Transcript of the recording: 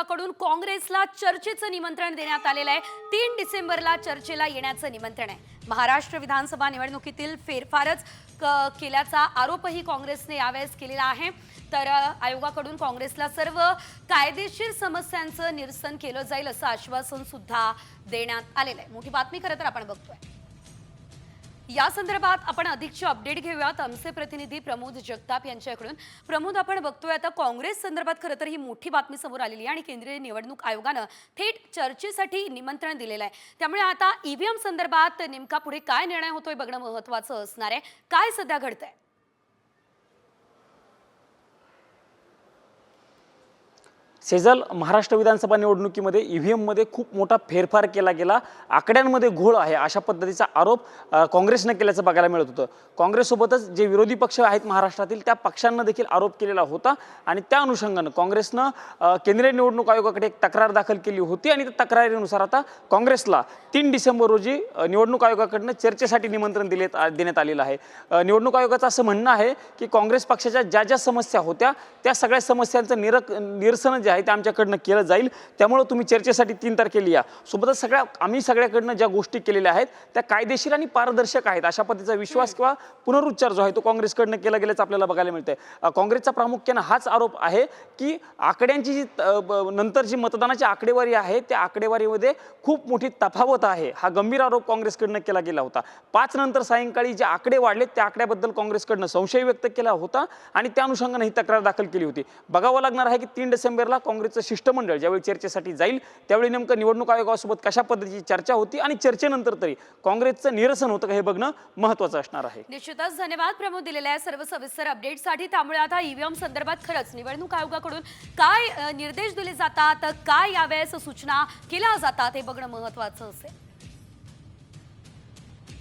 आयोगाकडून काँग्रेसला चर्चेचं निमंत्रण देण्यात आलेलं आहे। 3 डिसेंबरला चर्चेला येण्याचं निमंत्रण आहे। महाराष्ट्र विधानसभा निवडणुकीतील फेरफारच केल्याचा आरोपही काँग्रेसने यावेळेस केलेला आहे। तर आयोगाकडून काँग्रेसला सर्व कायदेशीर समस्यांचं निरसन केलं जाईल असं आश्वासन सुद्धा देण्यात आलेलं आहे। मोठी बातमी खरं तर आपण बघतोय। या संदर्भात आपण अधिकची अपडेट घेऊयात आमचे प्रतिनिधी प्रमोद जगताप यांच्याकडून। प्रमोद, आपण बघतोय आता काँग्रेस संदर्भात खरं तर ही मोठी बातमी समोर आलेली आहे आणि केंद्रीय निवडणूक आयोगानं थेट चर्चेसाठी निमंत्रण दिलेलं आहे। त्यामुळे आता ईव्हीएम संदर्भात नेमका पुढे काय निर्णय होतोय बघणं महत्त्वाचं असणार आहे। काय सध्या घडतंय? सेजल, महाराष्ट्र विधानसभा निवडणुकीमध्ये ईव्हीएम मध्ये खूप मोठा फेरफार केला गेला, आकड्यांमध्ये घोळ आहे अशा पद्धतीचा आरोप काँग्रेसने केल्याचं बघायला मिळत होतं। काँग्रेससोबतच जे विरोधी पक्ष आहेत महाराष्ट्रातील त्या पक्षांना देखील आरोप केलेला होता आणि त्या अनुषंगानं काँग्रेसनं केंद्रीय निवडणूक आयोगाकडे एक तक्रार दाखल केली होती आणि त्या तक्रारीनुसार आता काँग्रेसला 3 डिसेंबर रोजी निवडणूक आयोगाकडून चर्चेसाठी निमंत्रण देण्यात आलेलं आहे। निवडणूक आयोगाचं असं म्हणणं आहे की काँग्रेस पक्षाच्या ज्या ज्या समस्या होत्या त्या सगळ्या समस्यांचं निरसन जे आहे ते आमच्याकडनं केलं जाईल, त्यामुळे तुम्ही चर्चेसाठी 3 तारखेला या। सोबतच आम्ही सगळ्याकडनं ज्या गोष्टी केलेल्या आहेत त्या कायदेशीर आणि पारदर्शक आहेत अशा पद्धतीचा विश्वास किंवा पुनरुच्चार जो आहे तो काँग्रेसकडनं केला गेल्याचं आपल्याला बघायला मिळतंय। काँग्रेसचा प्रामुख्याने हाच आरोप आहे की आकड्यांची जी नंतर जी मतदानाची आकडेवारी आहे त्या आकडेवारीमध्ये खूप मोठी तफावत आहे, हा गंभीर आरोप काँग्रेसकडनं केला गेला होता। 5 नंतर सायंकाळी जे आकडे वाढले त्या आकड्याबद्दल काँग्रेसकडनं संशय व्यक्त केला होता आणि त्या अनुषंगाने ही तक्रार दाखल केली होती। बघावं लागणार आहे की 3 डिसेंबरला काँग्रेसचं शिष्टमंडळ ज्यावेळी चर्चेसाठी जाईल त्यावेळी नेमकं निवडणूक आयोगासोबत कशा पद्धतीची चर्चा होती आणि चर्चेनंतर तरी काँग्रेसचं निरसन होतं का हे बघणं महत्त्वाचं असणार आहे। निश्चितच धन्यवाद प्रमोद दिलेल्या सर्व सविस्तर अपडेटसाठी। त्यामुळे आता ईव्हीएम संदर्भात खरंच निवडणूक आयोगाकडून काय निर्देश दिले जातात, काय यावेळेस सूचना केल्या जातात हे बघणं महत्त्वाचं असेल।